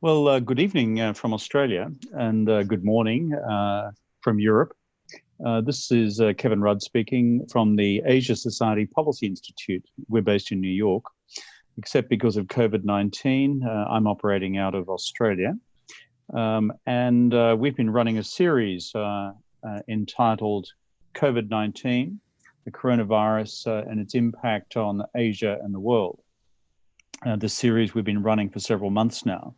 Good evening from Australia and good morning from Europe. This is Kevin Rudd speaking from the Asia Society Policy Institute. We're based in New York, except because of COVID-19, I'm operating out of Australia. We've been running a series entitled COVID-19, the coronavirus and its impact on Asia and the world. This series we've been running for several months now.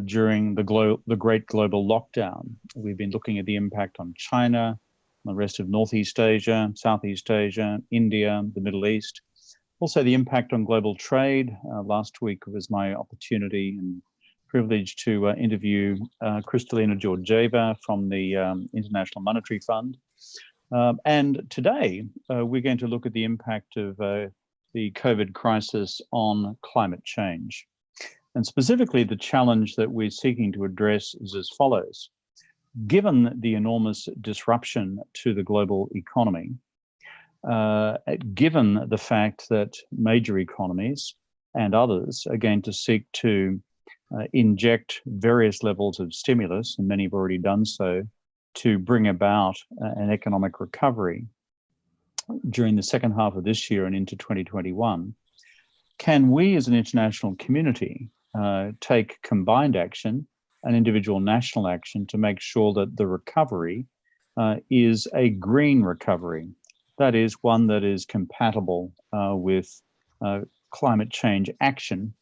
During the great global lockdown, we've been looking at the impact on China, the rest of Northeast Asia, Southeast Asia, India, the Middle East. Also the impact on global trade. Last week was my opportunity and privilege to interview Kristalina Georgieva from the International Monetary Fund. And today we're going to look at the impact of the COVID crisis on climate change. And specifically, the challenge that we're seeking to address is as follows. Given the enormous disruption to the global economy, given the fact that major economies and others are going to seek to inject various levels of stimulus, and many have already done so, to bring about an economic recovery during the second half of this year and into 2021, can we as an international community take combined action and individual national action to make sure that the recovery is a green recovery? That is one that is compatible with climate change action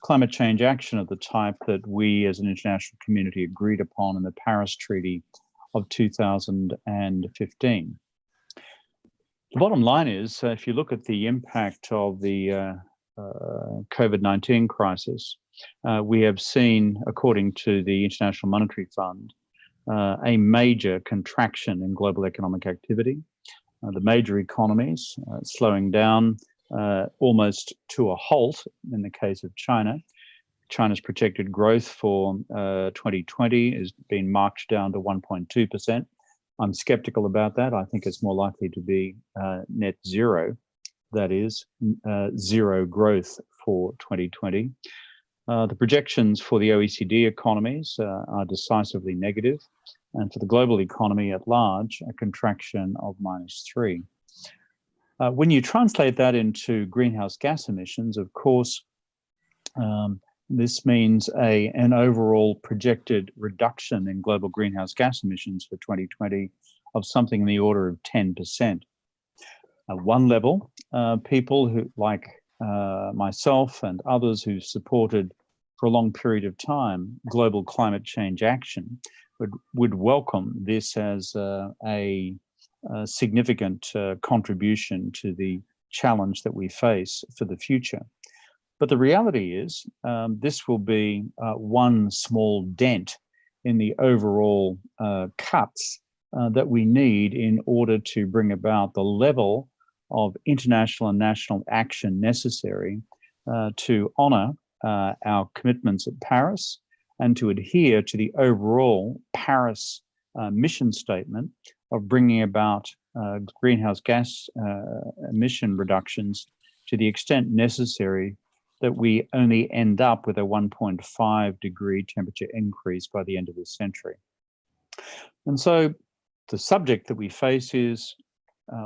of the type that we as an international community agreed upon in the Paris Treaty of 2015. The bottom line is, if you look at the impact of the COVID-19 crisis, we have seen, according to the International Monetary Fund, a major contraction in global economic activity. The major economies slowing down almost to a halt in the case of China. China's projected growth for 2020 has been marked down to 1.2%. I'm skeptical about that. I think it's more likely to be net zero, that is, zero growth for 2020. The projections for the OECD economies are decisively negative, and for the global economy at large, a contraction of -3. When you translate that into greenhouse gas emissions, of course, this means an overall projected reduction in global greenhouse gas emissions for 2020 of something in the order of 10%. At one level, people who, like myself and others who supported for a long period of time global climate change action would welcome this as a significant contribution to the challenge that we face for the future. But the reality is this will be one small dent in the overall cuts that we need in order to bring about the level of international and national action necessary to honour our commitments at Paris and to adhere to the overall Paris mission statement of bringing about greenhouse gas emission reductions to the extent necessary that we only end up with a 1.5 degree temperature increase by the end of this century. And so the subject that we face is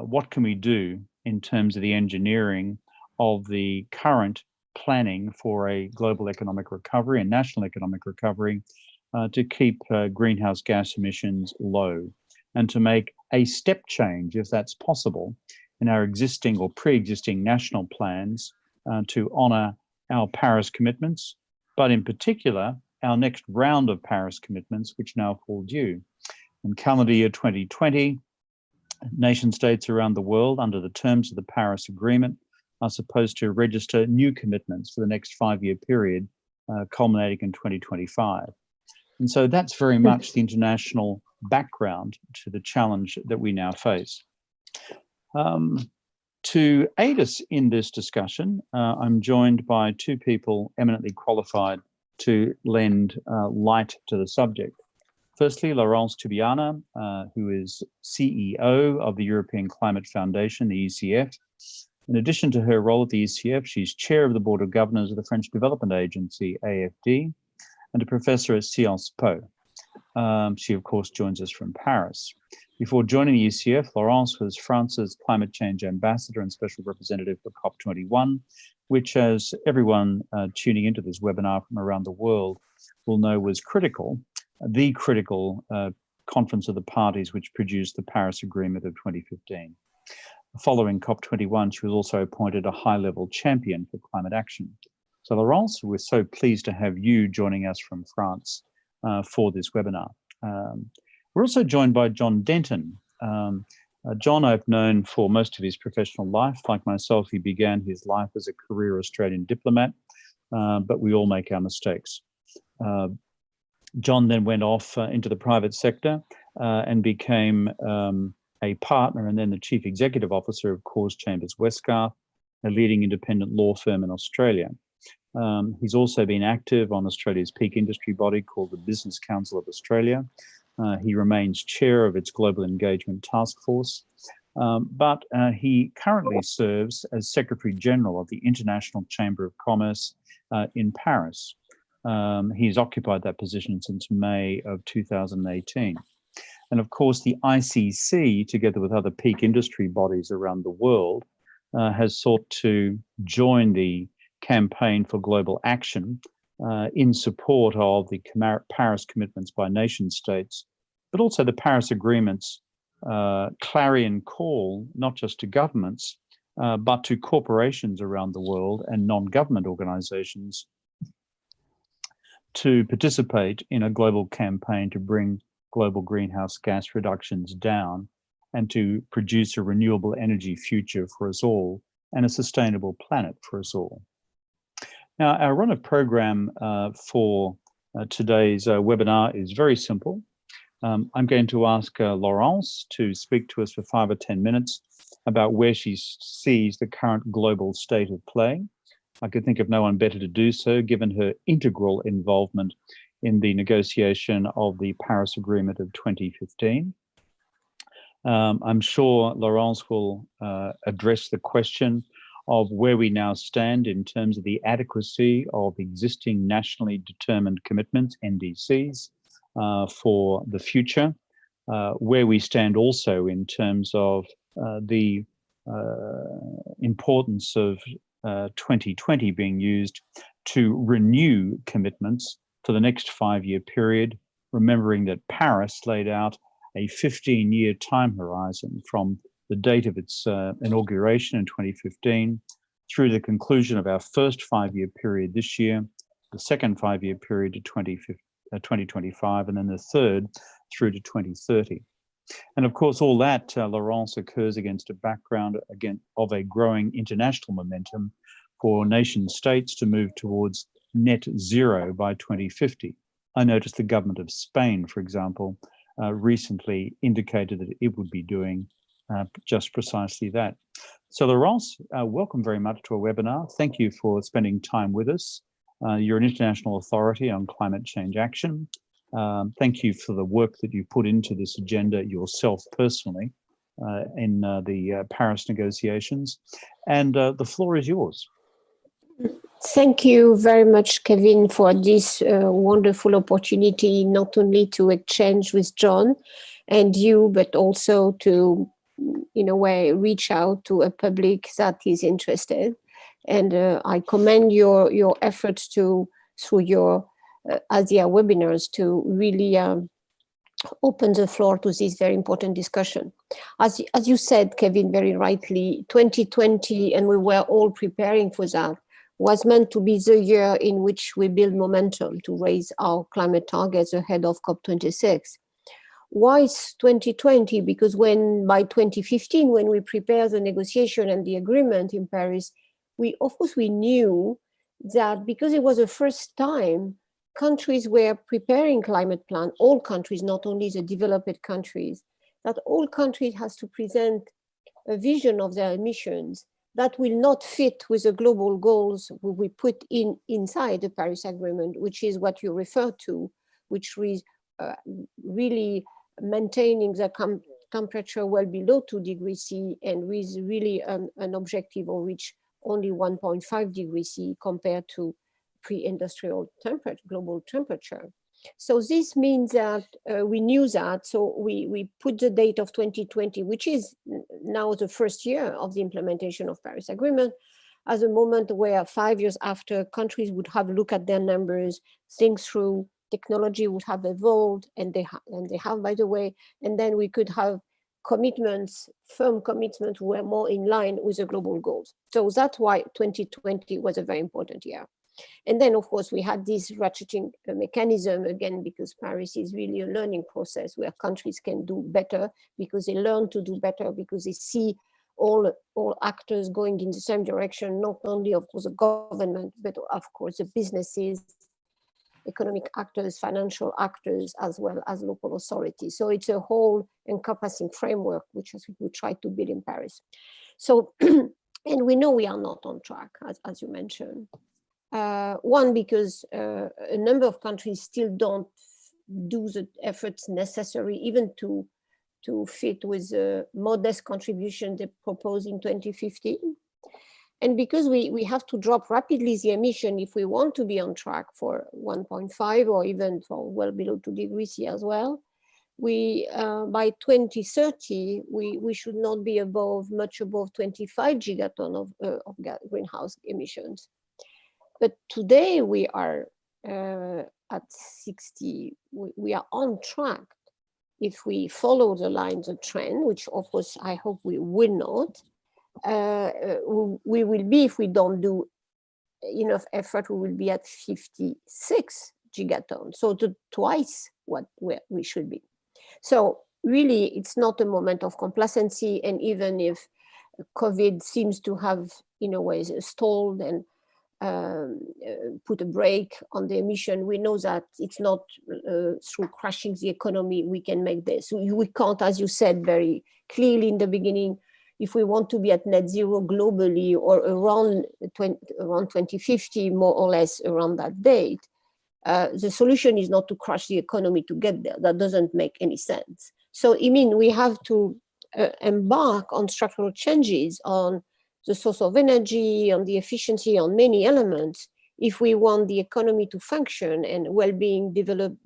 what can we do in terms of the engineering of the current planning for a global economic recovery and national economic recovery to keep greenhouse gas emissions low and to make a step change, if that's possible, in our existing or pre-existing national plans to honour our Paris commitments, but in particular, our next round of Paris commitments, which now fall due. In calendar year 2020, nation states around the world, under the terms of the Paris Agreement, are supposed to register new commitments for the next 5-year period, culminating in 2025. And so that's very much the international background to the challenge that we now face. To aid us in this discussion, I'm joined by two people eminently qualified to lend light to the subject. Firstly, Laurence Tubiana, who is CEO of the European Climate Foundation, the ECF. In addition to her role at the ECF, she's chair of the Board of Governors of the French Development Agency, AFD, and a professor at Sciences Po. She, of course, joins us from Paris. Before joining the ECF, Laurence was France's climate change ambassador and special representative for COP21, which, as everyone tuning into this webinar from around the world will know, was the critical conference of the parties which produced the Paris Agreement of 2015. Following COP21, she was also appointed a high-level champion for climate action. So Laurence, we're so pleased to have you joining us from France for this webinar. We're also joined by John Denton. John I've known for most of his professional life. Like myself, he began his life as a career Australian diplomat, but we all make our mistakes. John then went off into the private sector and became a partner and then the chief executive officer of Cause Chambers Westgarth, a leading independent law firm in Australia. He's also been active on Australia's peak industry body called the Business Council of Australia. He remains chair of its Global Engagement Task Force, but he currently serves as Secretary General of the International Chamber of Commerce in Paris. He's occupied that position since May of 2018. And of course, the ICC, together with other peak industry bodies around the world, has sought to join the campaign for global action in support of the Paris commitments by nation states, but also the Paris Agreement's clarion call, not just to governments, but to corporations around the world and non-government organizations to participate in a global campaign to bring global greenhouse gas reductions down and to produce a renewable energy future for us all and a sustainable planet for us all. Now, our run of program for today's webinar is very simple. I'm going to ask Laurence to speak to us for 5 or 10 minutes about where she sees the current global state of play. I could think of no one better to do so, given her integral involvement in the negotiation of the Paris Agreement of 2015. I'm sure Laurence will address the question of where we now stand in terms of the adequacy of existing nationally determined commitments, NDCs, for the future, where we stand also in terms of the importance of 2020 being used to renew commitments for the next 5-year period, remembering that Paris laid out a 15-year time horizon from the date of its inauguration in 2015 through the conclusion of our first 5-year period this year, the second 5-year period to 2025, and then the third through to 2030. And of course, all that, Laurence, occurs against a background of a growing international momentum for nation states to move towards net zero by 2050. I noticed the government of Spain, for example, recently indicated that it would be doing just precisely that. So Laurence, welcome very much to our webinar. Thank you for spending time with us. You're an international authority on climate change action. Thank you for the work that you put into this agenda yourself personally in the Paris negotiations. And the floor is yours. Thank you very much, Kevin, for this wonderful opportunity, not only to exchange with John and you, but also to, in a way, reach out to a public that is interested. And I commend your efforts through your ASIA webinars to really open the floor to this very important discussion. As you said, Kevin, very rightly, 2020, and we were all preparing for that, was meant to be the year in which we build momentum to raise our climate targets ahead of COP26. Why is 2020? Because by 2015, when we prepared the negotiation and the agreement in Paris, we knew that because it was the first time countries were preparing climate plan, all countries, not only the developed countries, that all countries has to present a vision of their emissions that will not fit with the global goals we put inside the Paris Agreement, which is what you refer to, which is really maintaining the temperature well below 2 degrees C, and with really an objective of which only 1.5 degrees C compared to pre-industrial global temperature. So this means that we knew that, so we put the date of 2020, which is now the first year of the implementation of Paris Agreement, as a moment where 5 years after, countries would have a look at their numbers, think through, technology would have evolved, and they have, by the way, and then we could have commitments, firm commitments, who were more in line with the global goals. So that's why 2020 was a very important year. And then, of course, we had this ratcheting mechanism, again, because Paris is really a learning process where countries can do better because they learn to do better, because they see all actors going in the same direction, not only, of course, the government, but of course, the businesses, economic actors, financial actors, as well as local authorities. So it's a whole encompassing framework, which we tried to build in Paris. So, and we know we are not on track, as you mentioned. One, because a number of countries still don't do the efforts necessary even to fit with the modest contribution they proposed in 2015. And because we have to drop rapidly the emission if we want to be on track for 1.5 or even for well below 2 degrees C as well, we by 2030, we should not be much above 25 gigaton of greenhouse emissions. But today we are at 60, we are on track. If we follow the lines of trend, which of course I hope we will not, we will be, if we don't do enough effort, we will be at 56 gigatons, so twice what we should be. So really, it's not a moment of complacency, and even if COVID seems to have, in a way, stalled and put a brake on the emission, we know that it's not through crashing the economy we can make this. We can't, as you said very clearly in the beginning, if we want to be at net zero globally or around 2050, more or less around that date, the solution is not to crash the economy to get there. That doesn't make any sense. So I mean, we have to embark on structural changes on the source of energy, on the efficiency, on many elements, if we want the economy to function and well-being developed,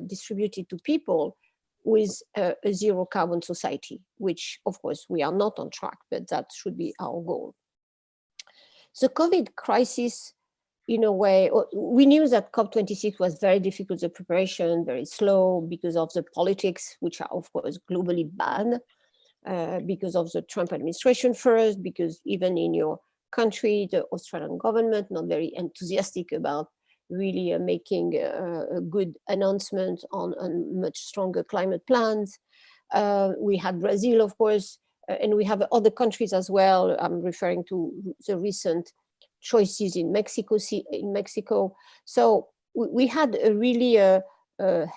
distributed to people with a zero carbon society, which of course we are not on track, but that should be our goal. The COVID crisis, in a way, we knew that COP26 was very difficult, the preparation, very slow because of the politics, which are of course globally bad. Because of the Trump administration first, because even in your country, the Australian government not very enthusiastic about really making a good announcement on much stronger climate plans. We had Brazil, of course, and we have other countries as well. I'm referring to the recent choices in Mexico. So we had really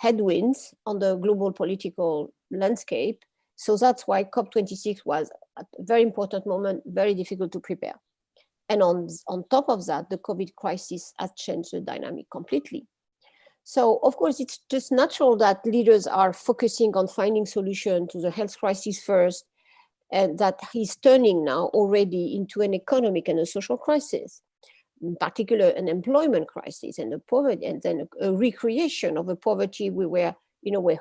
headwinds on the global political landscape. So that's why COP26 was at a very important moment, very difficult to prepare. And on top of that, the COVID crisis has changed the dynamic completely. So of course, it's just natural that leaders are focusing on finding solutions to the health crisis first, and that is turning now already into an economic and a social crisis, in particular an employment crisis and a poverty, and then a recreation of a poverty we're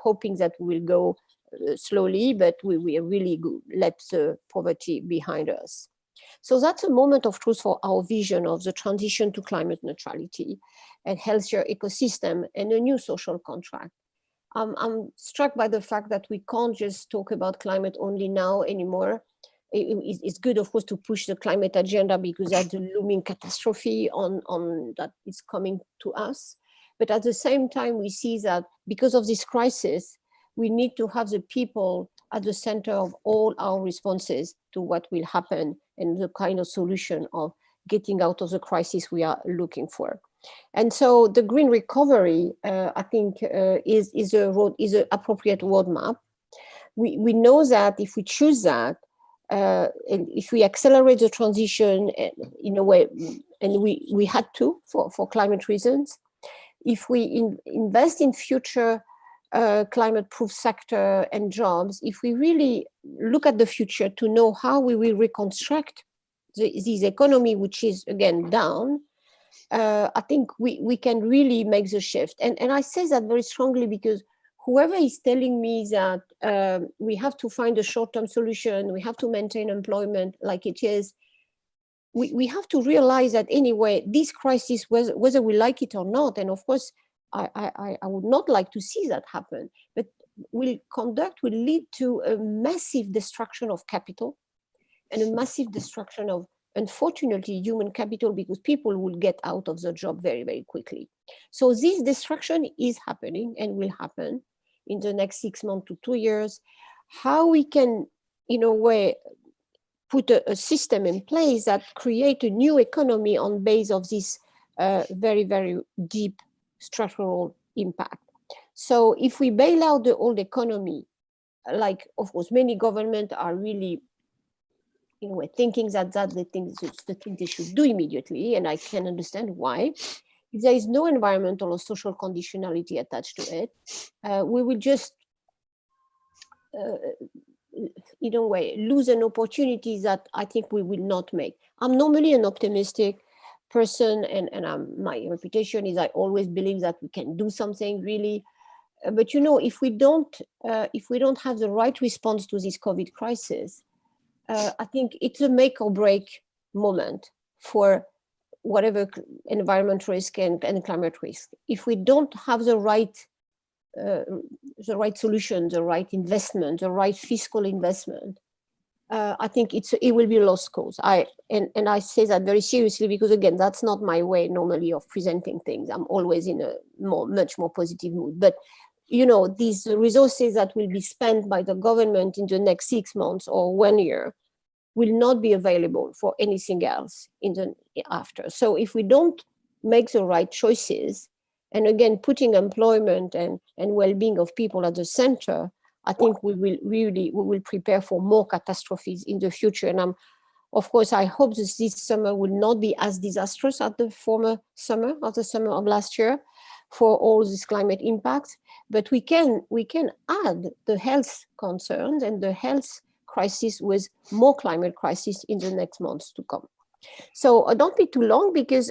hoping that will go slowly, but we really let the poverty behind us. So that's a moment of truth for our vision of the transition to climate neutrality and healthier ecosystem and a new social contract. I'm struck by the fact that we can't just talk about climate only now anymore. It's good, of course, to push the climate agenda because that's the looming catastrophe on that is coming to us. But at the same time, we see that because of this crisis, we need to have the people at the center of all our responses to what will happen and the kind of solution of getting out of the crisis we are looking for. And so the green recovery, I think, is an appropriate roadmap. We know that if we choose that, and if we accelerate the transition in a way, and we had to for climate reasons, if we invest in future climate-proof sector and jobs, if we really look at the future to know how we will reconstruct this economy, which is again down, I think we can really make the shift. And I say that very strongly because whoever is telling me that we have to find a short-term solution, we have to maintain employment like it is, we have to realize that anyway, this crisis, whether we like it or not, and of course, I would not like to see that happen, but will lead to a massive destruction of capital and a massive destruction of, unfortunately, human capital, because people will get out of the job very, very quickly. So this destruction is happening and will happen in the next 6 months to 2 years. How we can, in a way, put a system in place that create a new economy on base of this very, very deep structural impact. So if we bail out the old economy, like, of course, many governments are really, in a way, thinking that that's the thing they should do immediately, and I can understand why. If there is no environmental or social conditionality attached to it, we will just, in a way, lose an opportunity that I think we will not make. I'm normally an optimistic person, and my reputation is I always believe that we can do something really. But you know, if we don't have the right response to this COVID crisis, I think it's a make or break moment for whatever environment risk and climate risk. If we don't have the right solution, the right investment, the right fiscal investment, I think it will be a lost cause. And I say that very seriously because, again, that's not my way normally of presenting things. I'm always in a much more positive mood. But you know, these resources that will be spent by the government in the next 6 months or 1 year will not be available for anything else after. So if we don't make the right choices, and again, putting employment and well-being of people at the center, I think we will prepare for more catastrophes in the future. And of course, I hope that this summer will not be as disastrous as the former summer, as the summer of last year, for all these climate impacts. But we can add the health concerns and the health crisis with more climate crisis in the next months to come. So don't be too long, because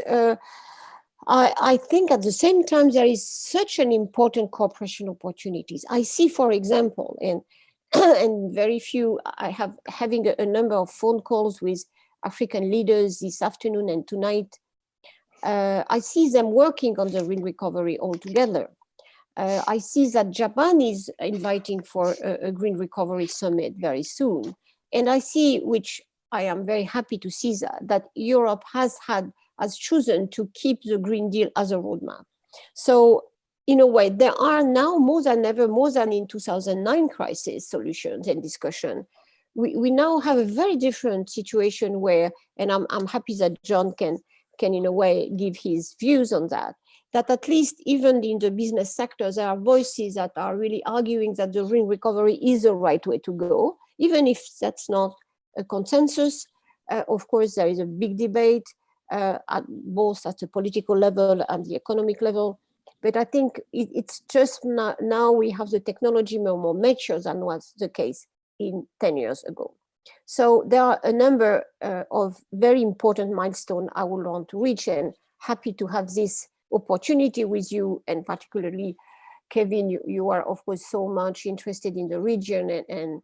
I think at the same time there is such an important cooperation opportunities. I see, for example, and very few, having a number of phone calls with African leaders this afternoon and tonight. I see them working on the green recovery all together. I see that Japan is inviting for a green recovery summit very soon. And I see, which I am very happy to see, that Europe has chosen to keep the Green Deal as a roadmap. So in a way, there are now more than ever, more than in 2009 crisis, solutions and discussion. We now have a very different situation where, and I'm happy that John can in a way give his views on that at least even in the business sector, there are voices that are really arguing that the green recovery is the right way to go, even if that's not a consensus. Of course, there is a big debate both at the political level and the economic level. But I think it's just now we have the technology more mature than was the case in 10 years ago. So there are a number of very important milestones I would want to reach, and happy to have this opportunity with you, and particularly Kevin, you are of course so much interested in the region, and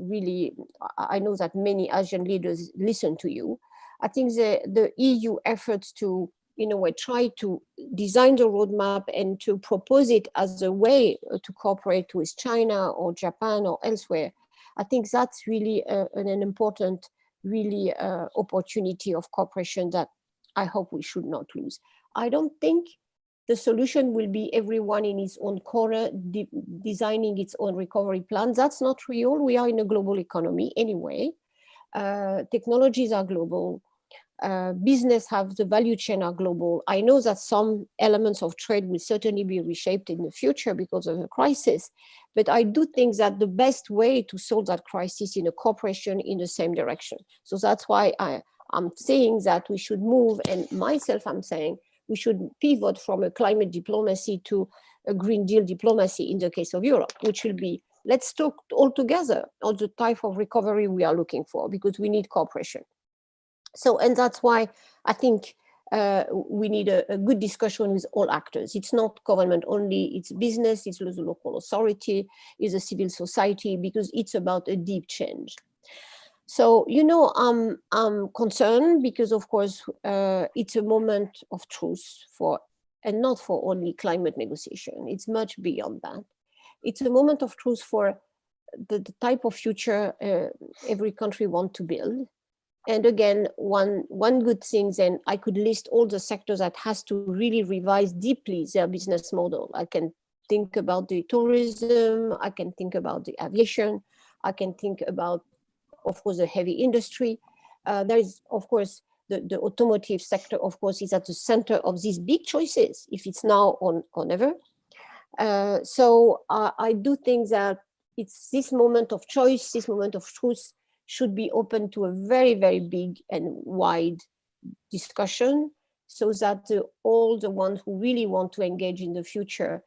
really I know that many Asian leaders listen to you. I think the EU efforts to, in a way, try to design the roadmap and to propose it as a way to cooperate with China or Japan or elsewhere, I think that's really an important, really opportunity of cooperation that I hope we should not lose. I don't think the solution will be everyone in his own corner designing its own recovery plan. That's not real. We are in a global economy anyway. Technologies are global. Business have the value chain are global. I know that some elements of trade will certainly be reshaped in the future because of the crisis, but I do think that the best way to solve that crisis in a cooperation in the same direction. So that's why I'm saying that we should move, and myself I'm saying we should pivot from a climate diplomacy to a Green Deal diplomacy in the case of Europe, which will be, let's talk all together on the type of recovery we are looking for, because we need cooperation. So, and that's why I think we need a good discussion with all actors. It's not government only, it's business, it's the local authority, it's a civil society, because it's about a deep change. So, you know, I'm concerned because, of course, it's a moment of truth for, and not for only climate negotiation. It's much beyond that. It's a moment of truth for the type of future every country wants to build. And again, one good thing, then I could list all the sectors that has to really revise deeply their business model. I can think about the tourism, I can think about the aviation, I can think about, of course, the heavy industry. There is, of course, the automotive sector, of course, is at the center of these big choices, if it's now or never. So I do think that it's this moment of choice, this moment of truth should be open to a very, very big and wide discussion, so that all the ones who really want to engage in the future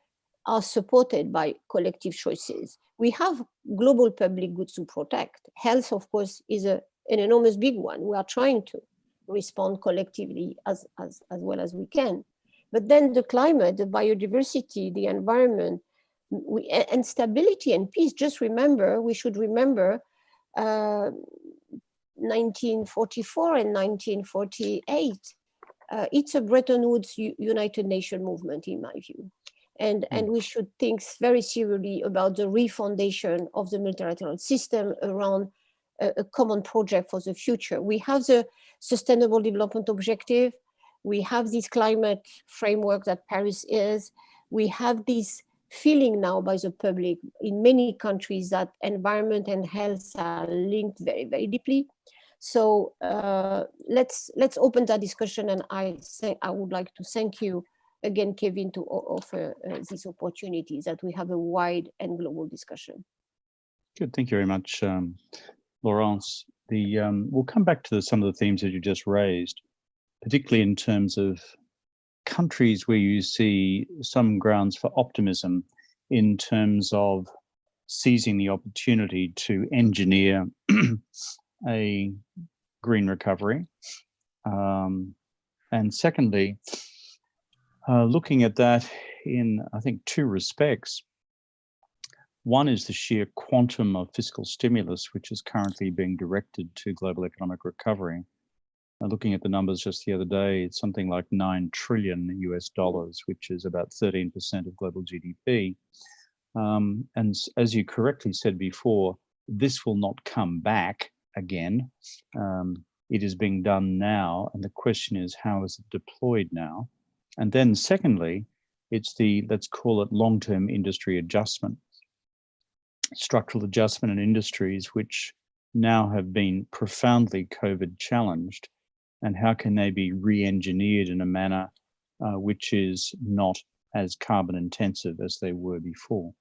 are supported by collective choices. We have global public goods to protect. Health, of course, is an enormous big one. We are trying to respond collectively as well as we can. But then the climate, the biodiversity, the environment, and stability and peace. Just remember, we should remember 1944 and 1948. It's a Bretton Woods United Nations movement, in my view. And we should think very seriously about the refoundation of the multilateral system around a common project for the future. We have the Sustainable Development Objective. We have this climate framework that Paris is. We have this feeling now by the public in many countries that environment and health are linked very, very deeply. So let's open that discussion. And I would like to thank you again, Kevin, to offer this opportunity that we have a wide and global discussion. Good, thank you very much, Laurence. We'll come back to some of the themes that you just raised, particularly in terms of countries where you see some grounds for optimism in terms of seizing the opportunity to engineer a green recovery. And secondly, looking at that in, I think, two respects. One is the sheer quantum of fiscal stimulus, which is currently being directed to global economic recovery. Looking at the numbers just the other day, it's something like $9 trillion US, which is about 13% of global GDP. And as you correctly said before, this will not come back again. It is being done now. And the question is, how is it deployed now? And then secondly, it's the, let's call it long-term industry adjustment, structural adjustment in industries which now have been profoundly COVID challenged. And how can they be re-engineered in a manner which is not as carbon intensive as they were before?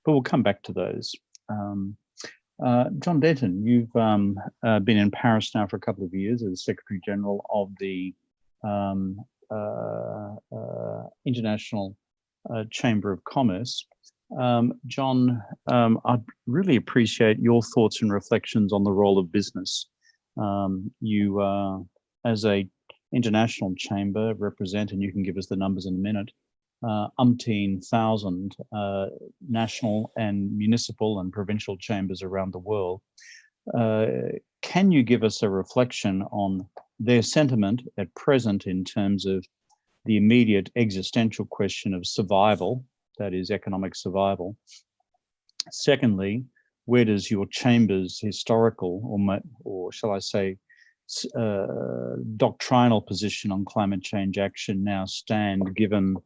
But we'll come back to those. John Denton, you've been in Paris now for a couple of years as Secretary General of the International Chamber of Commerce. John, I'd really appreciate your thoughts and reflections on the role of business. You, as a international chamber, represent, and you can give us the numbers in a minute, umpteen thousand national and municipal and provincial chambers around the world. Can you give us a reflection on their sentiment at present in terms of the immediate existential question of survival, that is economic survival? Secondly, where does your chamber's historical, or shall I say, doctrinal position on climate change action now stand, given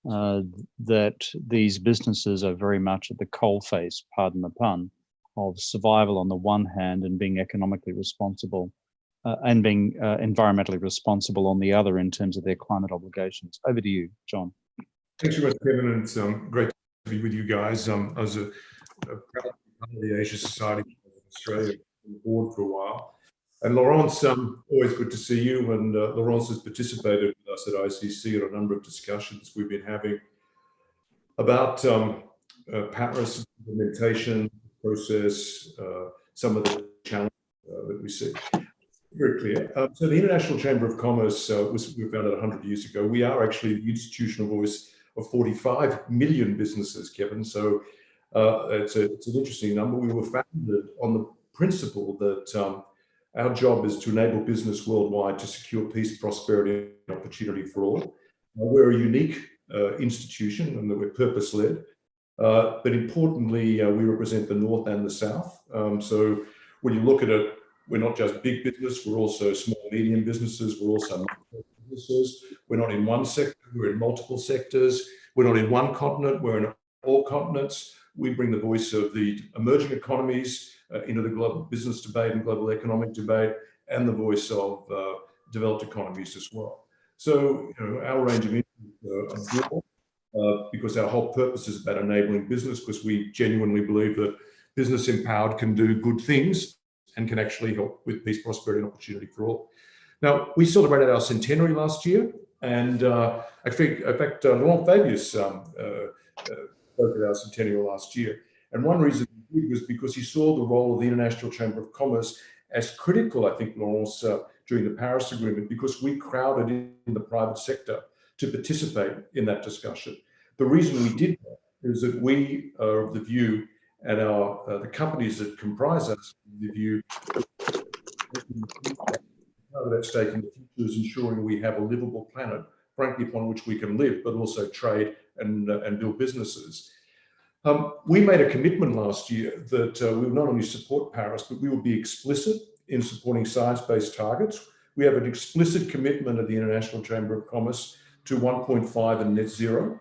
that these businesses are very much at the coalface, pardon the pun, of survival on the one hand and being economically responsible and being environmentally responsible on the other in terms of their climate obligations? Over to you, John. Thanks very much, Kevin, and it's great to be with you guys. I was a part of the Asia Society of Australia on the board for a while. And Laurence, always good to see you. And Laurence has participated with us at ICC at a number of discussions we've been having about Paris implementation process, some of the challenges that we see. Very clear. So the International Chamber of Commerce was founded 100 years ago. We are actually the institutional voice of 45 million businesses, Kevin. So it's an interesting number. We were founded on the principle that our job is to enable business worldwide to secure peace, prosperity, and opportunity for all. We're a unique institution and that we're purpose-led. But importantly, we represent the North and the South. So when you look at it, we're not just big business, we're also small, medium businesses, we're also micro businesses. We're not in one sector, we're in multiple sectors. We're not in one continent, we're in all continents. We bring the voice of the emerging economies into the global business debate and global economic debate, and the voice of developed economies as well. So, our range of interests are broad, because our whole purpose is about enabling business, because we genuinely believe that business empowered can do good things and can actually help with peace, prosperity, and opportunity for all. Now, we celebrated our centenary last year, and in fact, Laurent Fabius spoke at our centennial last year. And one reason he did was because he saw the role of the International Chamber of Commerce as critical, I think, Laurence, during the Paris Agreement, because we crowded in the private sector to participate in that discussion. The reason we did that is that we are of the view, and the companies that comprise us, the view part of that stake in the future is ensuring we have a livable planet, frankly, upon which we can live, but also trade and build businesses. We made a commitment last year that we would not only support Paris, but we would be explicit in supporting science-based targets. We have an explicit commitment of the International Chamber of Commerce to 1.5 and net zero.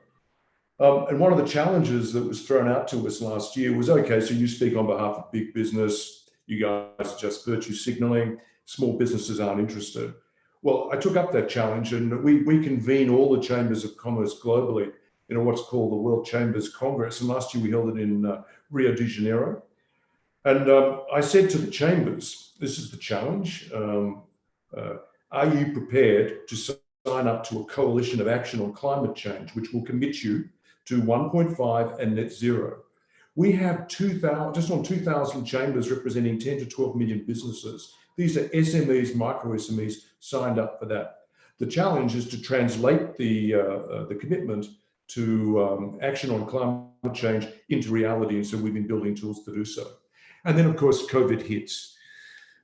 And one of the challenges that was thrown out to us last year was, okay, so you speak on behalf of big business, you guys are just virtue signaling, small businesses aren't interested. Well, I took up that challenge, and we convene all the chambers of commerce globally in what's called the World Chambers Congress. And last year we held it in Rio de Janeiro. And I said to the chambers, this is the challenge. Are you prepared to sign up to a coalition of action on climate change, which will commit you to 1.5 and net zero? We have 2,000, just on 2,000 chambers representing 10 to 12 million businesses. These are SMEs, micro SMEs signed up for that. The challenge is to translate the commitment to action on climate change into reality. And so we've been building tools to do so. And then, of course, COVID hits.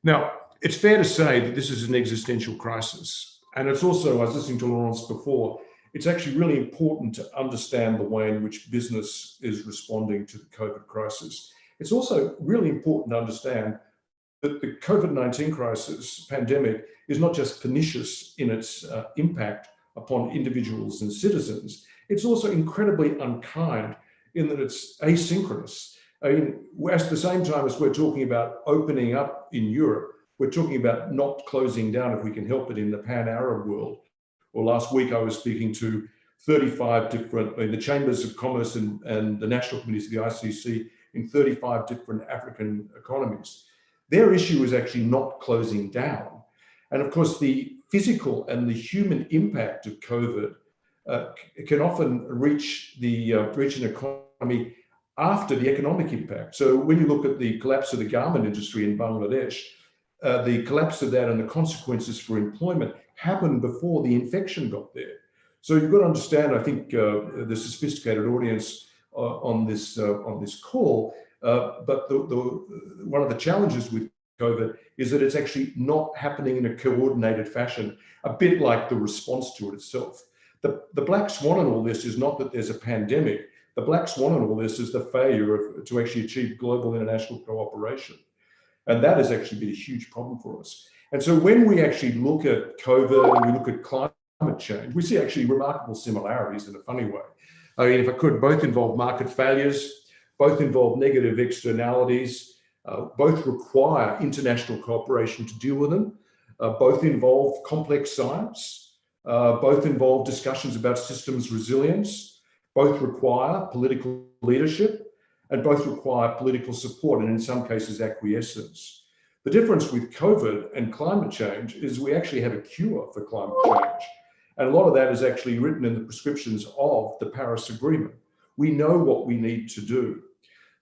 Now, it's fair to say that this is an existential crisis. And it's also, I was listening to Laurence before, it's actually really important to understand the way in which business is responding to the COVID crisis. It's also really important to understand that the COVID-19 crisis, pandemic, is not just pernicious in its impact upon individuals and citizens. It's also incredibly unkind in that it's asynchronous. I mean, at the same time as we're talking about opening up in Europe, we're talking about not closing down if we can help it in the pan-Arab world. Or last week I was speaking to 35 different, the chambers of commerce and the national committees of the ICC in 35 different African economies. Their issue is actually not closing down. And of course, the physical and the human impact of COVID can often reach an economy after the economic impact. So when you look at the collapse of the garment industry in Bangladesh, the collapse of that and the consequences for employment happened before the infection got there. So you've got to understand, I think, the sophisticated audience on this call, but one of the challenges with COVID is that it's actually not happening in a coordinated fashion, a bit like the response to it itself. The black swan in all this is not that there's a pandemic. The black swan in all this is the failure to actually achieve global international cooperation. And that has actually been a huge problem for us. And so when we actually look at COVID and we look at climate change, we see actually remarkable similarities in a funny way. I mean, if I could, both involve market failures, both involve negative externalities, both require international cooperation to deal with them, both involve complex science, both involve discussions about systems resilience, both require political leadership, and both require political support and in some cases acquiescence. The difference with COVID and climate change is we actually have a cure for climate change. And a lot of that is actually written in the prescriptions of the Paris Agreement. We know what we need to do.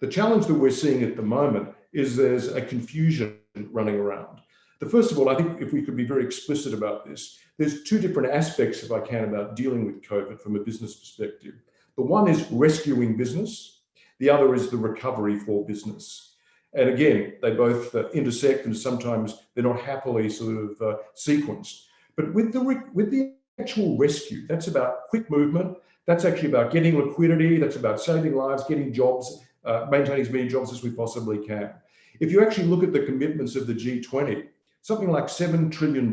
The challenge that we're seeing at the moment is there's a confusion running around. First of all, I think if we could be very explicit about this, there's two different aspects, if I can, about dealing with COVID from a business perspective. The one is rescuing business. The other is the recovery for business. And again, they both intersect, and sometimes they're not happily sort of sequenced. But with the actual rescue, that's about quick movement. That's actually about getting liquidity. That's about saving lives, getting jobs, maintaining as many jobs as we possibly can. If you actually look at the commitments of the G20, something like $7 trillion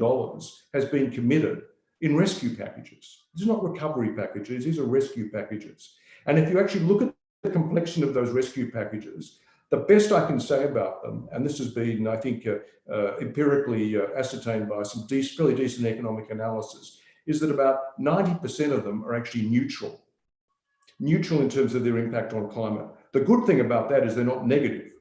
has been committed in rescue packages. These are not recovery packages, these are rescue packages. And if you actually look at the complexion of those rescue packages, the best I can say about them, and this has been, I think, empirically ascertained by some fairly decent economic analysis, is that about 90% of them are actually neutral in terms of their impact on climate. The good thing about that is they're not negative,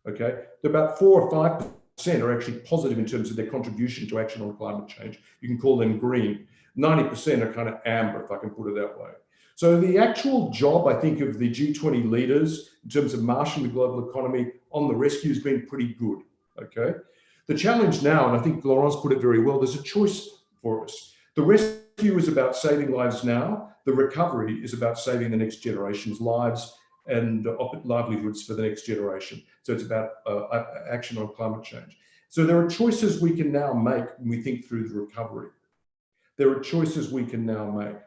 okay? They're about 4 or 5% are actually positive in terms of their contribution to action on climate change. You can call them green. 90% are kind of amber, if I can put it that way. So the actual job, I think, of the G20 leaders in terms of marshalling the global economy on the rescue has been pretty good, okay? The challenge now, and I think Laurence put it very well, there's a choice for us. The rescue is about saving lives now. The recovery is about saving the next generation's lives and livelihoods for the next generation. So it's about action on climate change. So there are choices we can now make when we think through the recovery. There are choices we can now make.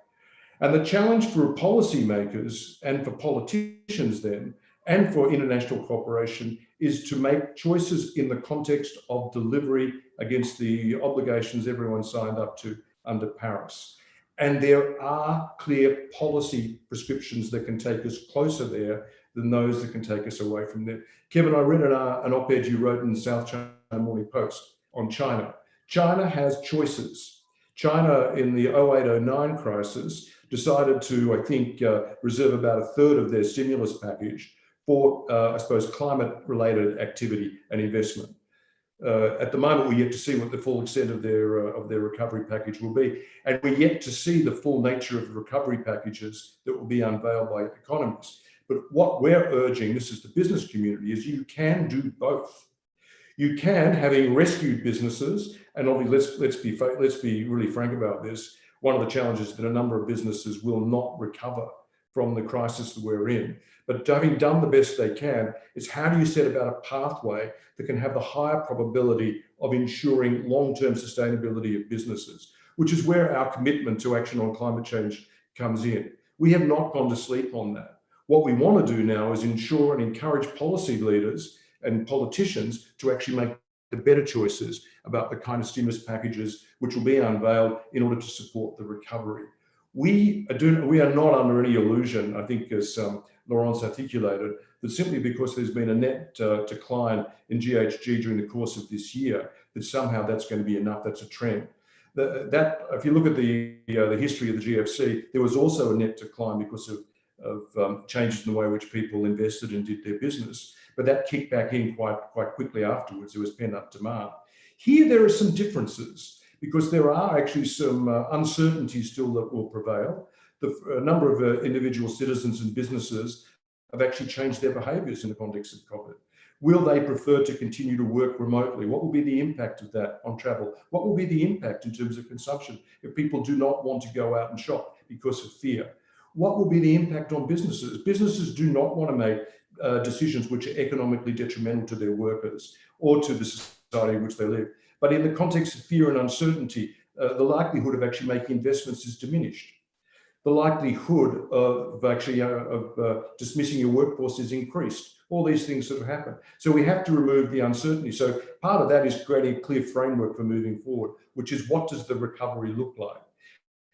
And the challenge for policymakers and for politicians then, and for international cooperation, is to make choices in the context of delivery against the obligations everyone signed up to under Paris. And there are clear policy prescriptions that can take us closer there than those that can take us away from there. Kevin, I read an op-ed you wrote in the South China Morning Post on China. China has choices. China, in the 08-09 crisis, decided to, I think, reserve about a third of their stimulus package for, I suppose, climate-related activity and investment. At the moment, we're yet to see what the full extent of their recovery package will be. And we're yet to see the full nature of the recovery packages that will be unveiled by economists. But what we're urging, this is the business community, is you can do both. You can, having rescued businesses, and obviously let's be really frank about this. One of the challenges is that a number of businesses will not recover from the crisis that we're in. But having done the best they can, it's how do you set about a pathway that can have the higher probability of ensuring long-term sustainability of businesses, which is where our commitment to action on climate change comes in. We have not gone to sleep on that. What we want to do now is ensure and encourage policy leaders and politicians to actually make the better choices about the kind of stimulus packages which will be unveiled in order to support the recovery. We are not under any illusion, I think, as Laurence articulated, that simply because there's been a net decline in GHG during the course of this year, that somehow that's going to be enough. That's a trend. If you look at the history of the GFC, there was also a net decline because of changes in the way in which people invested and did their business. But that kicked back in quite quickly afterwards. There was pent-up demand. Here, there are some differences because there are actually some uncertainties still that will prevail. A number of individual citizens and businesses have actually changed their behaviours in the context of COVID. Will they prefer to continue to work remotely? What will be the impact of that on travel? What will be the impact in terms of consumption if people do not want to go out and shop because of fear? What will be the impact on businesses? Businesses do not want to make decisions which are economically detrimental to their workers or to the society in which they live. But in the context of fear and uncertainty, the likelihood of actually making investments is diminished. The likelihood of actually dismissing your workforce is increased. All these things sort of happen. So we have to remove the uncertainty. So part of that is creating a clear framework for moving forward, which is what does the recovery look like?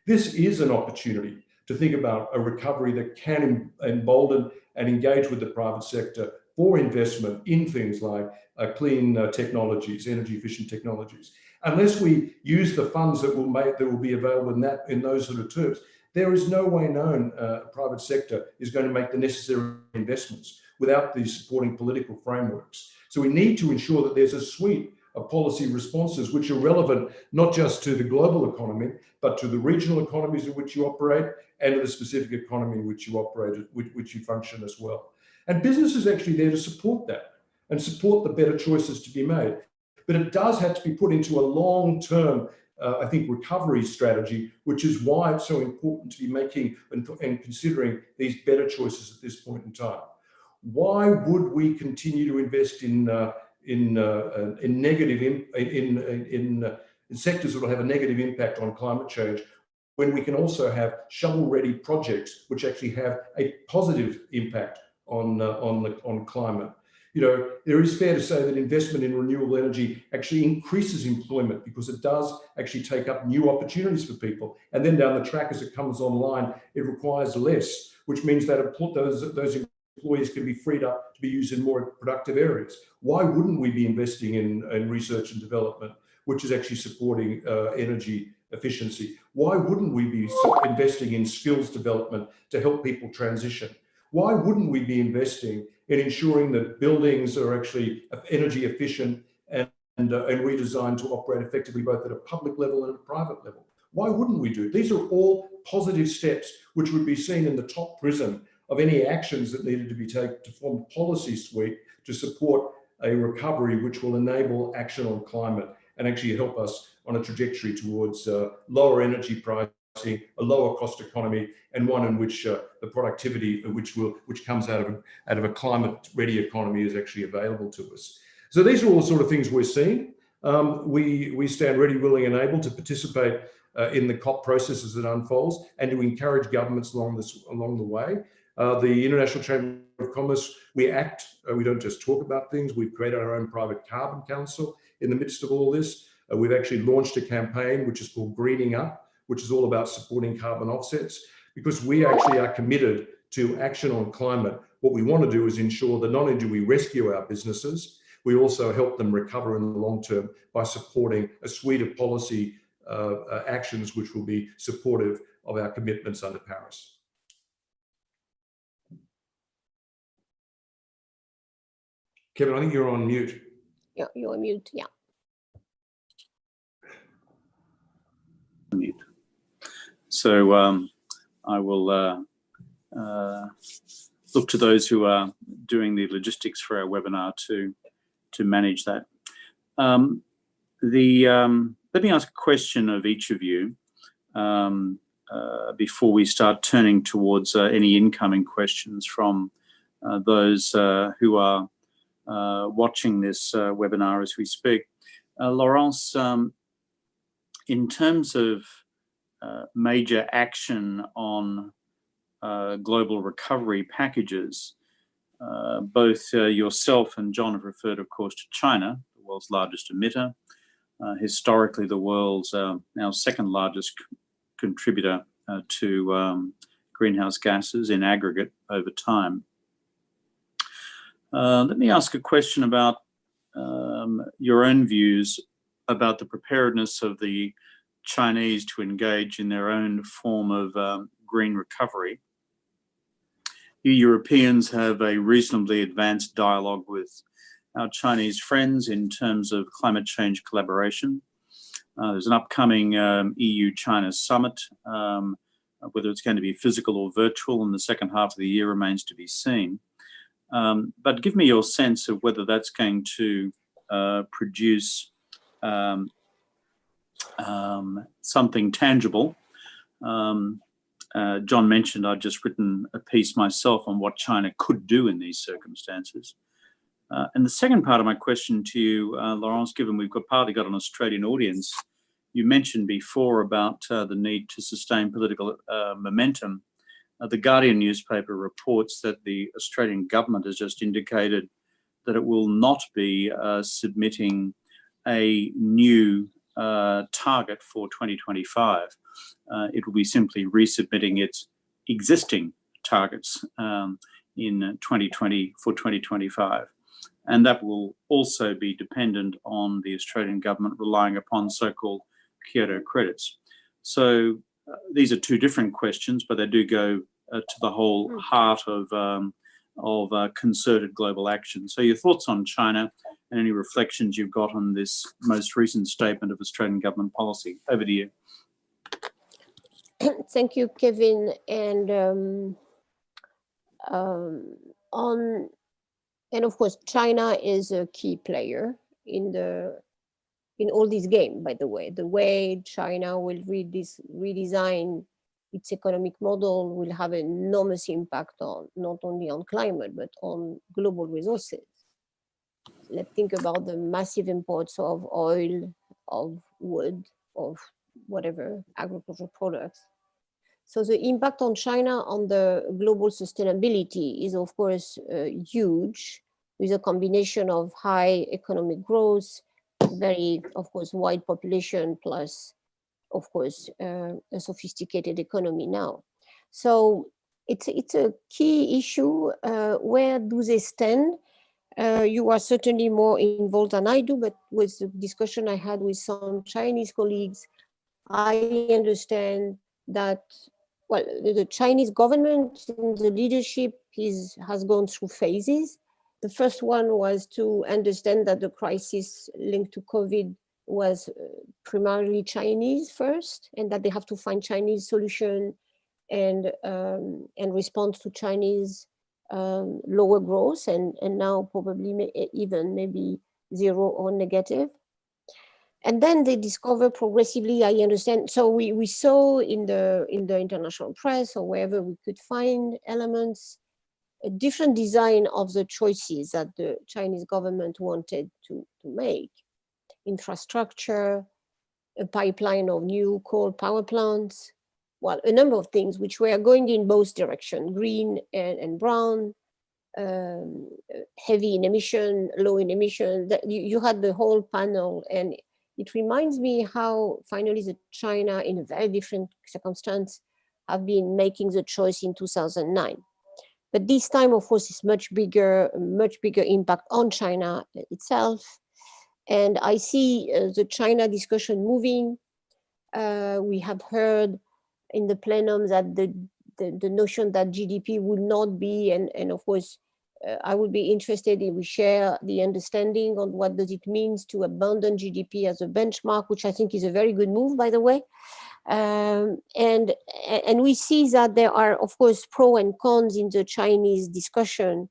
This is an opportunity to think about a recovery that can embolden and engage with the private sector for investment in things like clean technologies, energy efficient technologies. Unless we use the funds that will be available in those sort of terms, there is no way known private sector is going to make the necessary investments without these supporting political frameworks. So we need to ensure that there's a suite of policy responses which are relevant not just to the global economy, but to the regional economies in which you operate and to the specific economy in which you operate, which you function as well. And business is actually there to support that and support the better choices to be made. But it does have to be put into a long-term, I think, recovery strategy, which is why it's so important to be making and considering these better choices at this point in time. Why would we continue to invest in sectors that will have a negative impact on climate change, when we can also have shovel-ready projects which actually have a positive impact on climate? You know, there is fair to say that investment in renewable energy actually increases employment, because it does actually take up new opportunities for people. And then down the track, as it comes online, it requires less, which means that those employees can be freed up to be used in more productive areas. Why wouldn't we be investing in research and development, which is actually supporting energy efficiency? Why wouldn't we be investing in skills development to help people transition? Why wouldn't we be investing in ensuring that buildings are actually energy efficient and redesigned to operate effectively both at a public level and at a private level? Why wouldn't we do it? These are all positive steps which would be seen in the top prism of any actions that needed to be taken to form a policy suite to support a recovery which will enable action on climate and actually help us on a trajectory towards lower energy pricing, a lower cost economy, and one in which the productivity which comes out of a climate-ready economy is actually available to us. So these are all the sort of things we're seeing. We stand ready, willing, and able to participate in the COP process as it unfolds, and to encourage governments along the way. The International Chamber of Commerce, we act. We don't just talk about things. We've created our own private carbon council in the midst of all this. We've actually launched a campaign which is called Greening Up, which is all about supporting carbon offsets, because we actually are committed to action on climate. What we want to do is ensure that not only do we rescue our businesses, we also help them recover in the long term by supporting a suite of policy actions which will be supportive of our commitments under Paris. Kevin, I think you're on mute. Yeah, you're on mute, yeah. Mute. So I will look to those who are doing the logistics for our webinar to manage that. Let me ask a question of each of you before we start turning towards any incoming questions from those who are watching this webinar as we speak. Laurence, in terms of major action on global recovery packages, both yourself and John have referred, of course, to China, the world's largest emitter, historically the world's now second largest contributor to greenhouse gases in aggregate over time. Let me ask a question about your own views about the preparedness of the Chinese to engage in their own form of green recovery. You Europeans have a reasonably advanced dialogue with our Chinese friends in terms of climate change collaboration. There's an upcoming EU-China summit. Whether it's going to be physical or virtual in the second half of the year remains to be seen. But give me your sense of whether that's going to produce something tangible. John mentioned I've just written a piece myself on what China could do in these circumstances. And the second part of my question to you, Laurence, given we've partly got an Australian audience, you mentioned before about the need to sustain political momentum. The Guardian newspaper reports that the Australian government has just indicated that it will not be submitting a new target for 2025. It will be simply resubmitting its existing targets in 2020 for 2025. And that will also be dependent on the Australian government relying upon so-called Kyoto credits. So these are two different questions, but they do go to the whole heart of concerted global action. So your thoughts on China and any reflections you've got on this most recent statement of Australian government policy. Over to you. Thank you, Kevin. And and of course, China is a key player in the in all this game, by the way China will redesign its economic model will have an enormous impact on not only on climate, but on global resources. Let's think about the massive imports of oil, of wood, of whatever, agricultural products. So the impact on China on the global sustainability is, of course, huge, with a combination of high economic growth, very, of course, wide population, plus, of course, a sophisticated economy now. So it's a key issue. Where do they stand? You are certainly more involved than I do, but with the discussion I had with some Chinese colleagues, I understand that, well, the Chinese government and the leadership has gone through phases. The first one was to understand that the crisis linked to COVID was primarily Chinese first, and that they have to find Chinese solution and respond to Chinese lower growth, and now probably even maybe zero or negative. And then they discover progressively, I understand. So we saw in the international press or wherever we could find elements, a different design of the choices that the Chinese government wanted to make. Infrastructure, a pipeline of new coal power plants, well, a number of things which were going in both directions, green and brown, heavy in emission, low in emission. That you had the whole panel, and it reminds me how finally the China, in a very different circumstance, have been making the choice in 2009. But this time, of course, it's much bigger impact on China itself. And I see the China discussion moving. We have heard in the plenum that the notion that GDP would not be, and of course, I would be interested if we share the understanding on what does it mean to abandon GDP as a benchmark, which I think is a very good move, by the way. And we see that there are, of course, pro and cons in the Chinese discussion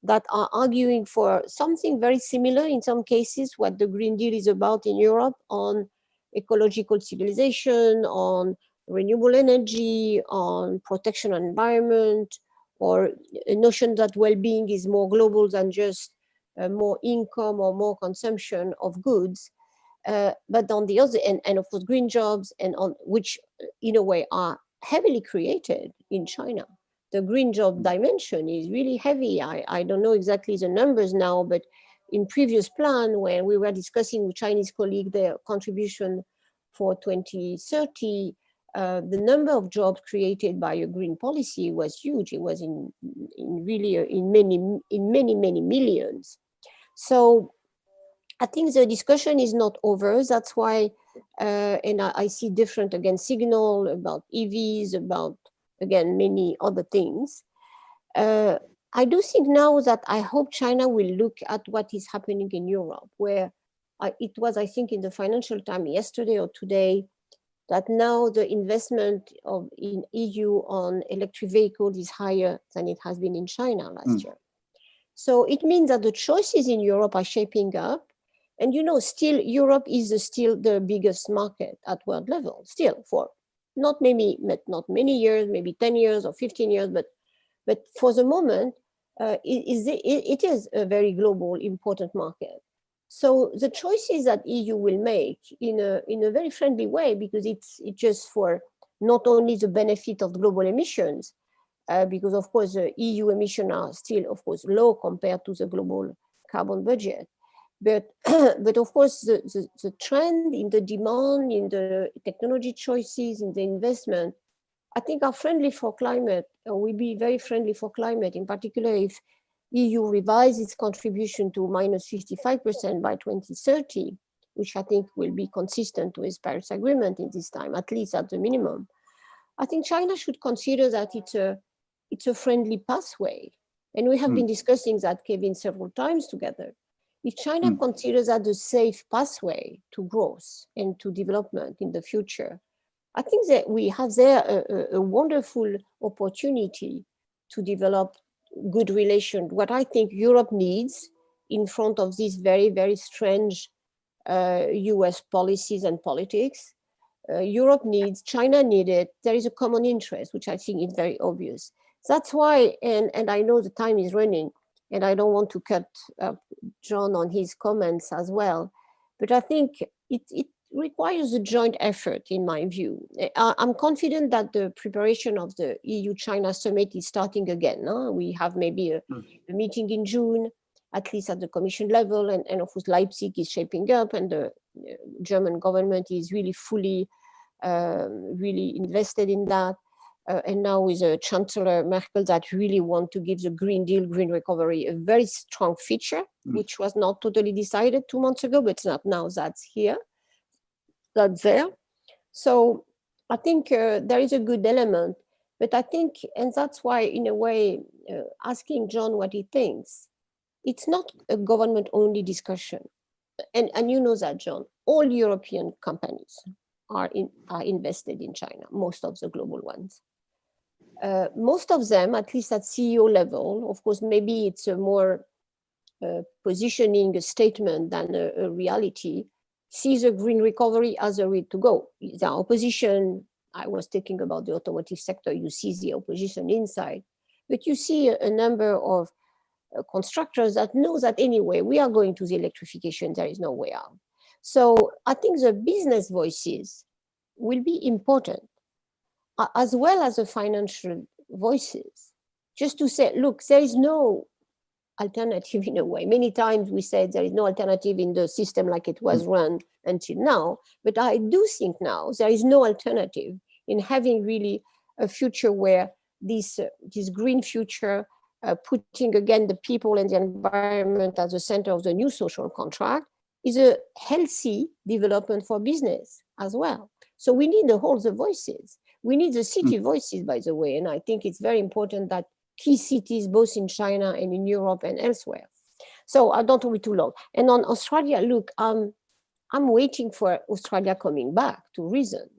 that are arguing for something very similar in some cases, what the Green Deal is about in Europe, on ecological civilization, on renewable energy, on protection of environment, or a notion that well-being is more global than just more income or more consumption of goods. But on the other, and of course, green jobs, and on which, in a way, are heavily created in China. The green job dimension is really heavy. I don't know exactly the numbers now, but in previous plan, when we were discussing with Chinese colleagues their contribution for 2030, the number of jobs created by a green policy was huge. It was in many millions. So I think the discussion is not over. That's why, and I see different, again, signal about EVs, about, again, many other things. I do think now that I hope China will look at what is happening in Europe, where it was, I think, in the Financial Times yesterday or today, that now the investment in EU on electric vehicles is higher than it has been in China last year. So it means that the choices in Europe are shaping up. And still Europe is still the biggest market at world level, still, for not many years, maybe 10 years or 15 years, but for the moment, it is a very global, important market. So the choices that EU will make in a very friendly way, because it's just for not only the benefit of global emissions, because of course the EU emissions are still, of course, low compared to the global carbon budget. But of course, the trend in the demand, in the technology choices, in the investment, I think are friendly for climate, or will be very friendly for climate, in particular if EU revises its contribution to minus 55% by 2030, which I think will be consistent with Paris Agreement in this time, at least at the minimum. I think China should consider that it's a friendly pathway. And we have been discussing that, Kevin, several times together. If China considers that a safe pathway to growth and to development in the future, I think that we have there a wonderful opportunity to develop good relations. What I think Europe needs in front of this very, very strange US policies and politics. Europe needs, China needed, there is a common interest, which I think is very obvious. That's why, and I know the time is running, and I don't want to cut John on his comments as well, but I think it requires a joint effort, in my view. I'm confident that the preparation of the EU-China summit is starting again. We have maybe a meeting in June, at least at the Commission level, and of course Leipzig is shaping up, and the German government is really fully really invested in that. And now with Chancellor Merkel that really want to give the Green Deal, Green Recovery a very strong feature, which was not totally decided 2 months ago, but it's not now, that's here, that's there. So I think there is a good element, but I think, and that's why in a way, asking John what he thinks, it's not a government only discussion. And you know that, John, all European companies are invested in China, most of the global ones. Most of them, at least at CEO level, of course, maybe it's a more positioning a statement than a reality, sees a green recovery as a way to go. The opposition, I was thinking about the automotive sector, you see the opposition inside, but you see a number of constructors that know that anyway, we are going to the electrification, there is no way out. So I think the business voices will be important, as well as the financial voices, just to say, look, there is no alternative in a way. Many times we said there is no alternative in the system like it was run until now, but I do think now there is no alternative in having really a future where this green future, putting again the people and the environment at the center of the new social contract, is a healthy development for business as well. So we need all the voices. We need the city voices, by the way, and I think it's very important that key cities, both in China and in Europe and elsewhere. So I don't want to be too long. And on Australia, look, I'm waiting for Australia coming back to reason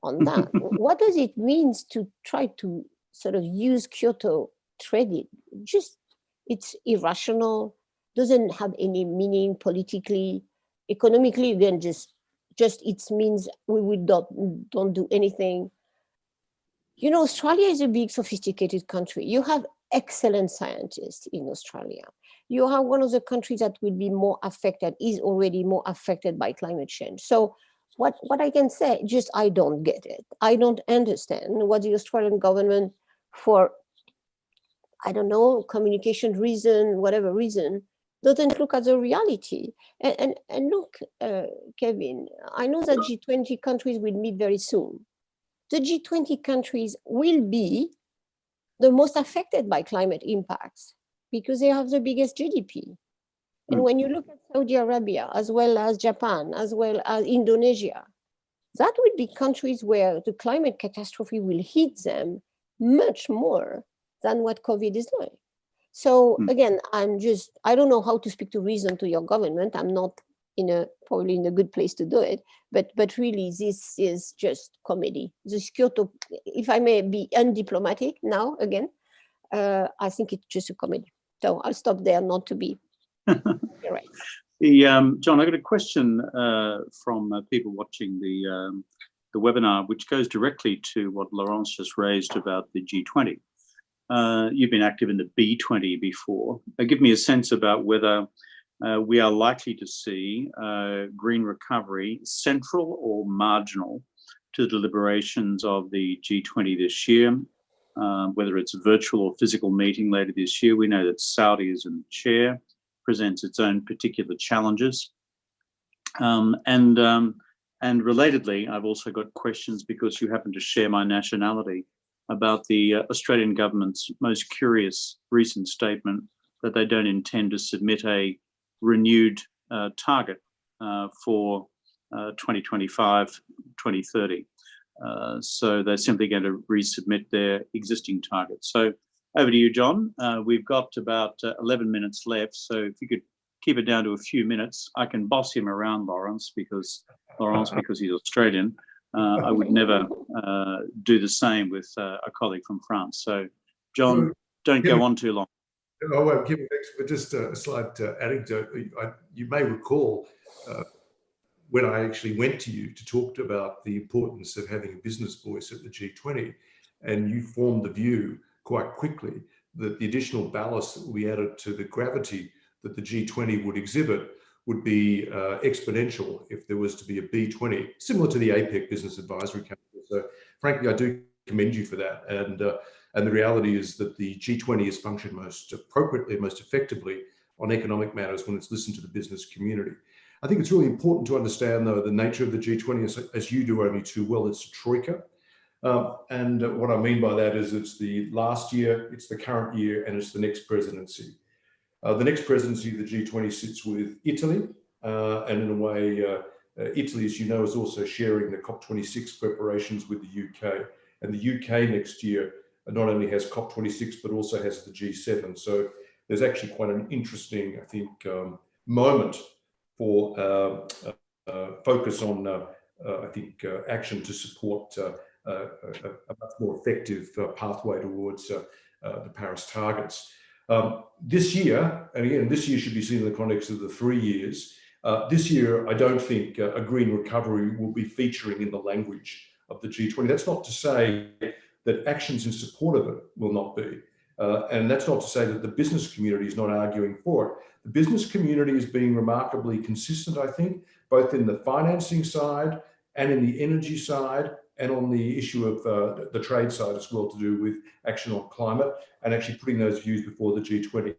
on that. What does it mean to try to sort of use Kyoto trade? Just, it's irrational, doesn't have any meaning politically, economically, then just it means we would don't do anything. You know, Australia is a big, sophisticated country. You have excellent scientists in Australia. You are one of the countries that will be more affected, is already more affected by climate change. So what I can say, just I don't get it. I don't understand what the Australian government, for, I don't know, communication reason, whatever reason, doesn't look at the reality. And look, Kevin, I know that G20 countries will meet very soon. The G20 countries will be the most affected by climate impacts because they have the biggest GDP. And when you look at Saudi Arabia, as well as Japan, as well as Indonesia, that will be countries where the climate catastrophe will hit them much more than what COVID is doing. So again, I don't know how to speak to reason to your government. I'm not probably in a good place to do it, but really this is just comedy. This Kyoto, if I may be undiplomatic now again, I think it's just a comedy. So I'll stop there, not to be right. John, I got a question from people watching the webinar, which goes directly to what Laurence just raised about the G20. You've been active in the B20 before. Give me a sense about whether we are likely to see green recovery central or marginal to the deliberations of the G20 this year, whether it's a virtual or physical meeting later this year. We know that Saudi is in the chair, presents its own particular challenges. And relatedly, I've also got questions, because you happen to share my nationality, about the Australian government's most curious recent statement that they don't intend to submit a renewed target for 2025, 2030. So they're simply going to resubmit their existing target. So over to you, John. We've got about 11 minutes left. So if you could keep it down to a few minutes, I can boss him around, Laurence, because he's Australian. I would never do the same with a colleague from France. So, John, don't go on too long. I won't give it, but just a slight anecdote. You may recall when I actually went to you to talk about the importance of having a business voice at the G20, and you formed the view quite quickly that the additional ballast that will be added to the gravity that the G20 would exhibit would be exponential if there was to be a B20, similar to the APEC Business Advisory Council. So frankly, I do commend you for that. And the reality is that the G20 has functioned most appropriately, most effectively on economic matters when it's listened to the business community. I think it's really important to understand, though, the nature of the G20, as you do only too well. It's a troika. And what I mean by that is it's the last year, it's the current year, and it's the next presidency. The next presidency of the G20 sits with Italy, and in a way, Italy, as you know, is also sharing the COP26 preparations with the UK. And the UK next year not only has COP26, but also has the G7. So there's actually quite an interesting, I think, moment for focus on, I think, action to support a much more effective pathway towards the Paris targets. This year, and again, this year should be seen in the context of the 3 years. This year, I don't think a green recovery will be featuring in the language of the G20. That's not to say that actions in support of it will not be. And that's not to say that the business community is not arguing for it. The business community is being remarkably consistent, I think, both in the financing side and in the energy side, and on the issue of the trade side as well, to do with action on climate and actually putting those views before the G20.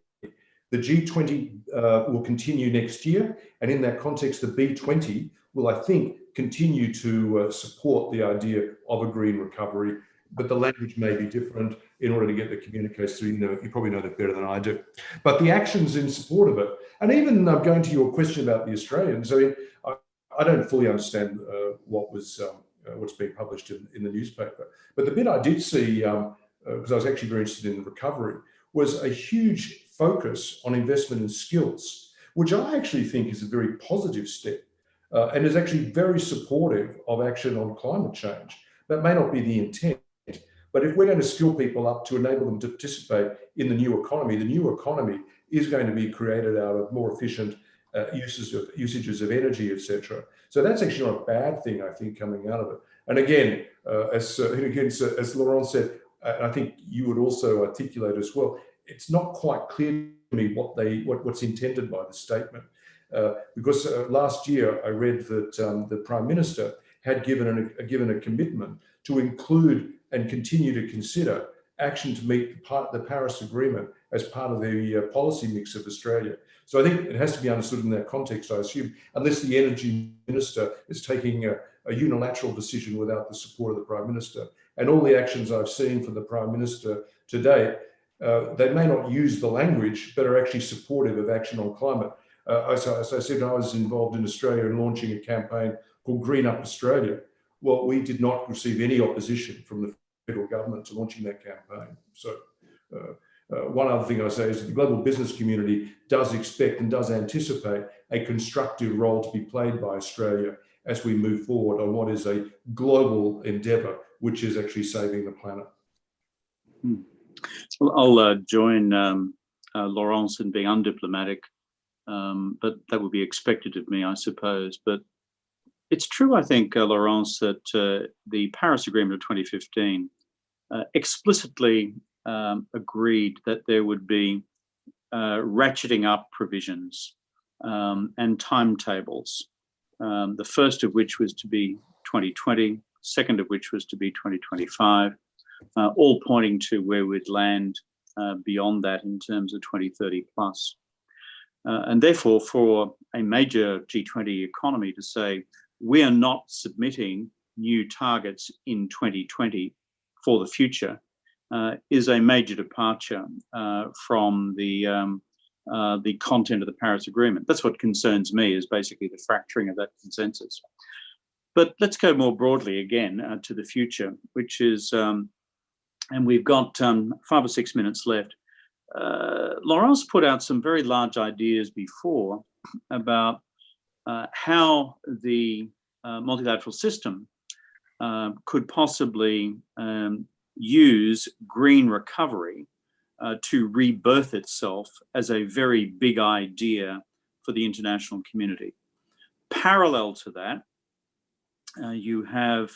The G20 will continue next year, and in that context, the B20 will, I think, continue to support the idea of a green recovery, but the language may be different in order to get the communiques through. You probably know that better than I do. But the actions in support of it, and even going to your question about the Australians, I don't fully understand what's being published in the newspaper. But the bit I did see, because I was actually very interested in the recovery, was a huge focus on investment in skills, which I actually think is a very positive step and is actually very supportive of action on climate change. That may not be the intent, but if we're going to skill people up to enable them to participate in the new economy is going to be created out of more efficient usages of energy, etc. So that's actually not a bad thing, I think, coming out of it. And again, as Laurence said, I think you would also articulate as well, it's not quite clear to me what's intended by the statement. Because last year I read that the Prime Minister had given a commitment to include and continue to consider action to meet the Paris Agreement as part of the policy mix of Australia. So I think it has to be understood in that context, I assume, unless the Energy Minister is taking a unilateral decision without the support of the Prime Minister. And all the actions I've seen from the Prime Minister to date, they may not use the language, but are actually supportive of action on climate. As I said, I was involved in Australia in launching a campaign called Green Up Australia. Well, we did not receive any opposition from the federal government to launching that campaign. So one other thing I say is that the global business community does expect and does anticipate a constructive role to be played by Australia as we move forward on what is a global endeavour, which is actually saving the planet. Well, I'll join Laurence in being undiplomatic, but that would be expected of me, I suppose. But it's true, I think, Laurence, that the Paris Agreement of 2015 explicitly agreed that there would be ratcheting up provisions and timetables, the first of which was to be 2020, second of which was to be 2025, all pointing to where we'd land beyond that in terms of 2030 plus. And therefore, for a major G20 economy to say, we are not submitting new targets in 2020 for the future is a major departure from the content of the Paris Agreement. That's what concerns me, is basically the fracturing of that consensus. But let's go more broadly again to the future, which is, and we've got 5 or 6 minutes left. Laurence put out some very large ideas before about how the multilateral system could possibly use green recovery to rebirth itself as a very big idea for the international community. Parallel to that, you have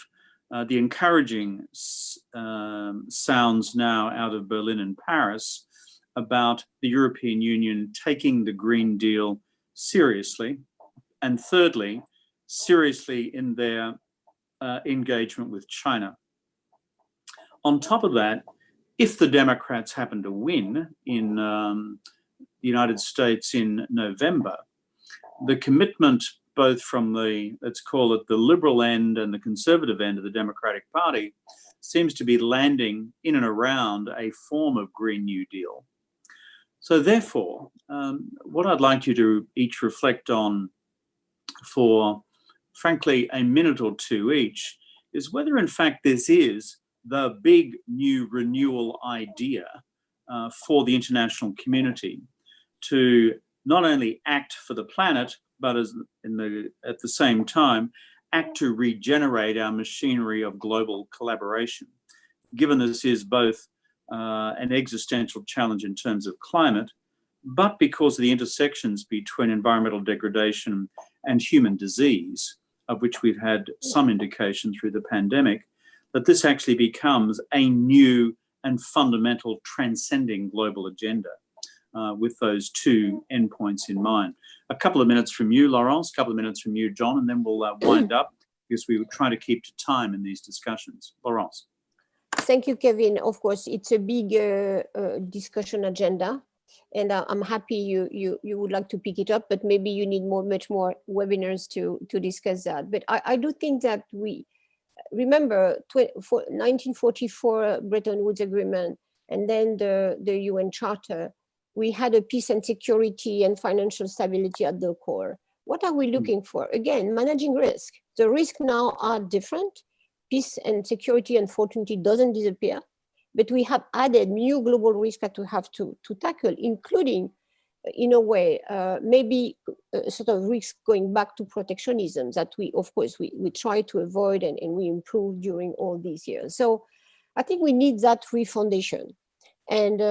the encouraging sounds now out of Berlin and Paris about the European Union taking the Green Deal seriously, and thirdly, seriously in their engagement with China. On top of that, if the Democrats happen to win in the United States in November, the commitment both from the, let's call it the liberal end and the conservative end of the Democratic Party, seems to be landing in and around a form of Green New Deal. So therefore, what I'd like you to each reflect on for, frankly, a minute or two each is whether in fact this is the big new renewal idea for the international community to not only act for the planet, but at the same time, act to regenerate our machinery of global collaboration. Given this is both an existential challenge in terms of climate, but because of the intersections between environmental degradation and human disease, of which we've had some indication through the pandemic, that this actually becomes a new and fundamental transcending global agenda with those two endpoints in mind. A couple of minutes from you, Laurence, a couple of minutes from you, John, and then we'll wind up because we were trying to keep to time in these discussions. Laurence. Thank you, Kevin. Of course, it's a big discussion agenda, and I'm happy you would like to pick it up, but maybe you need much more webinars to discuss that. But I do think that we remember 1944 Bretton Woods Agreement, and then the UN Charter. We had a peace and security and financial stability at the core. What are we looking for? Again, managing risk. The risks now are different. Peace and security, unfortunately, doesn't disappear, but we have added new global risks that we have to tackle, including, in a way, maybe sort of risk going back to protectionism that we, of course, we try to avoid and we improve during all these years. So I think we need that refoundation. And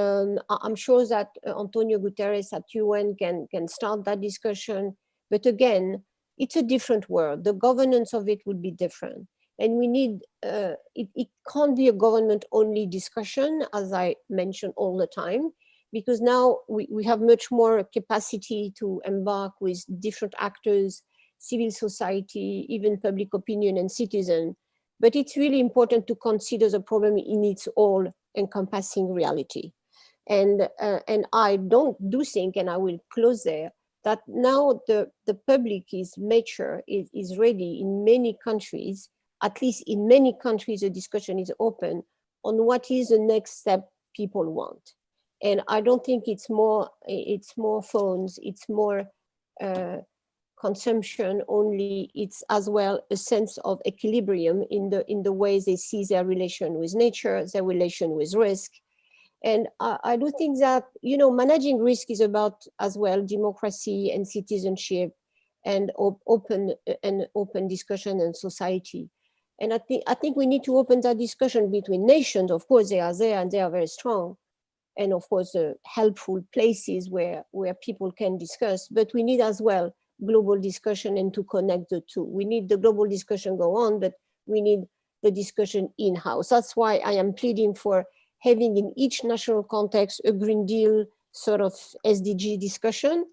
I'm sure that Antonio Guterres at UN can start that discussion. But again, it's a different world. The governance of it would be different. And we need, it can't be a government-only discussion, as I mention all the time, because now we have much more capacity to embark with different actors, civil society, even public opinion and citizen. But it's really important to consider the problem in its all-encompassing reality. And I do think, and I will close there, that now the public is mature, is ready in many countries. At least in many countries, the discussion is open on what is the next step people want. And I don't think it's more phones, it's more consumption only. It's as well a sense of equilibrium in the ways they see their relation with nature, their relation with risk. And I do think that, managing risk is about as well democracy and citizenship and open discussion and society. And I think we need to open that discussion between nations. Of course, they are there and they are very strong. And of course, helpful places where people can discuss. But we need as well global discussion and to connect the two. We need the global discussion go on, but we need the discussion in-house. That's why I am pleading for having in each national context a Green Deal sort of SDG discussion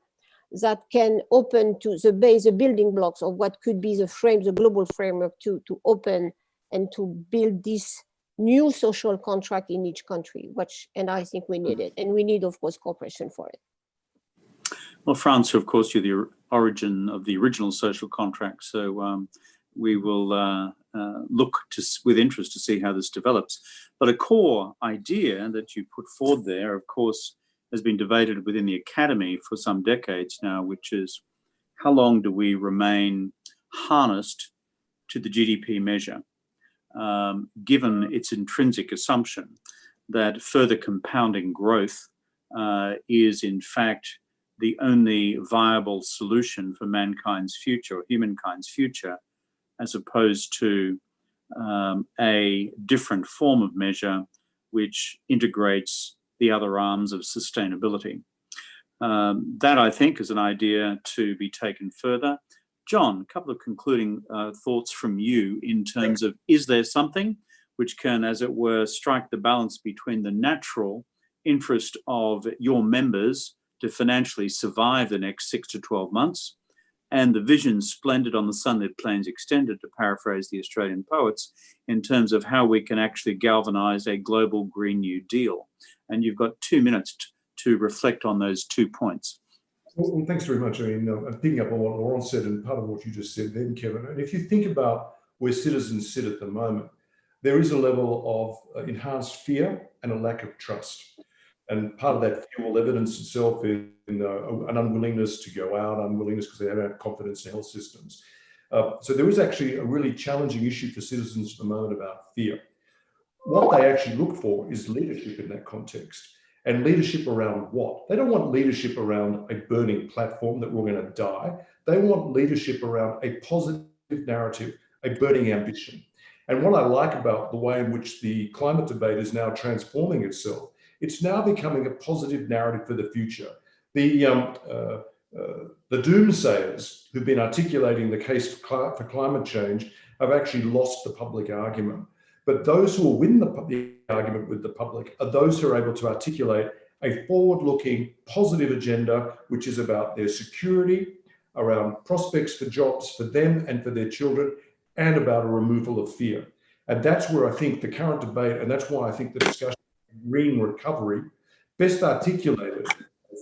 that can open to the base, the building blocks of what could be the global framework to open and to build this new social contract in each country, and I think we need it. And we need, of course, cooperation for it. Well, France, of course, you're the origin of the original social contract. So we will look with interest to see how this develops. But a core idea that you put forward there, of course, has been debated within the academy for some decades now, which is how long do we remain harnessed to the GDP measure, given its intrinsic assumption that further compounding growth is in fact the only viable solution for mankind's future, or humankind's future, as opposed to a different form of measure which integrates the other arms of sustainability. That, I think, is an idea to be taken further, John, a couple of concluding thoughts from you in terms of, is there something which can, as it were, strike the balance between the natural interest of your members to financially survive the next 6 to 12 months and the vision splendid on the sunlit plains extended, to paraphrase the Australian poets, in terms of how we can actually galvanise a global Green New Deal? And you've got 2 minutes to reflect on those 2 points. Well, thanks very much. I mean, I'm picking up on what Laurence said and part of what you just said then, Kevin. And if you think about where citizens sit at the moment, there is a level of enhanced fear and a lack of trust. And part of that fear will evidence itself in an unwillingness to go out, unwillingness because they don't have confidence in health systems. So there is actually a really challenging issue for citizens at the moment about fear. What they actually look for is leadership in that context. And leadership around what? They don't want leadership around a burning platform that we're going to die. They want leadership around a positive narrative, a burning ambition. And what I like about the way in which the climate debate is now transforming itself, it's now becoming a positive narrative for the future. The doomsayers who've been articulating the case for climate change have actually lost the public argument. But those who will win the argument with the public are those who are able to articulate a forward-looking, positive agenda, which is about their security, around prospects for jobs for them and for their children, and about a removal of fear. And that's where I think the current debate, and that's why I think the discussion of green recovery, best articulated by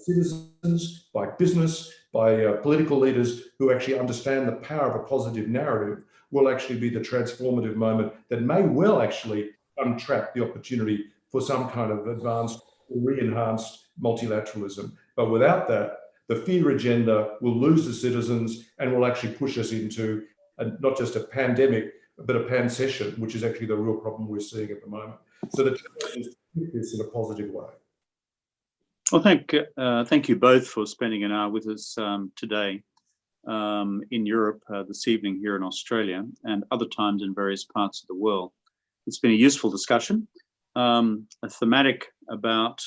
citizens, by business, by political leaders who actually understand the power of a positive narrative, will actually be the transformative moment that may well actually untrap the opportunity for some kind of advanced or re-enhanced multilateralism. But without that, the fear agenda will lose the citizens and will actually push us into not just a pandemic, but a pansession, which is actually the real problem we're seeing at the moment. So the challenge is to keep this in a positive way. Well, thank you both for spending an hour with us today in Europe, this evening here in Australia, and other times in various parts of the world. It's been a useful discussion, a thematic about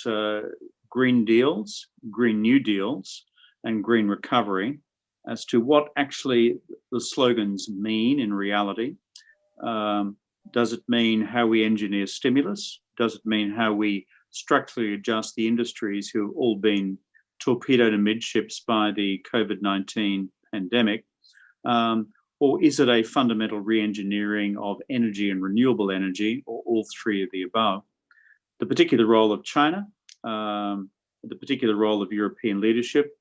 green deals, green new deals, and green recovery, as to what actually the slogans mean in reality. Does it mean how we engineer stimulus? Does it mean how we structurally adjust the industries who have all been torpedoed amidships by the COVID-19 pandemic? Or is it a fundamental re-engineering of energy and renewable energy, or all three of the above? The particular role of China, the particular role of European leadership,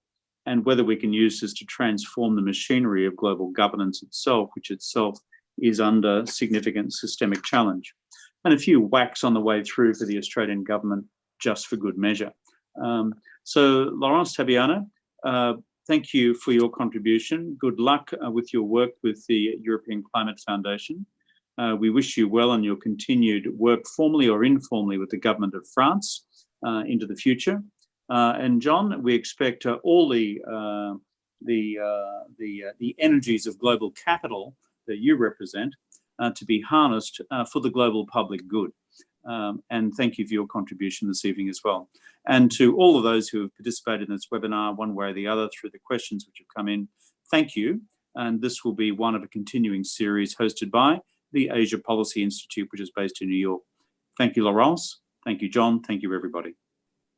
and whether we can use this to transform the machinery of global governance itself, which itself is under significant systemic challenge. And a few whacks on the way through for the Australian government, just for good measure. So Laurence, Tubiana, thank you for your contribution. Good luck with your work with the European Climate Foundation. We wish you well on your continued work, formally or informally, with the government of France into the future. And John, we expect all the energies of global capital that you represent to be harnessed for the global public good. And thank you for your contribution this evening as well. And to all of those who have participated in this webinar one way or the other through the questions which have come in, thank you. And this will be one of a continuing series hosted by the Asia Policy Institute, which is based in New York. Thank you, Laurence. Thank you, John. Thank you, everybody.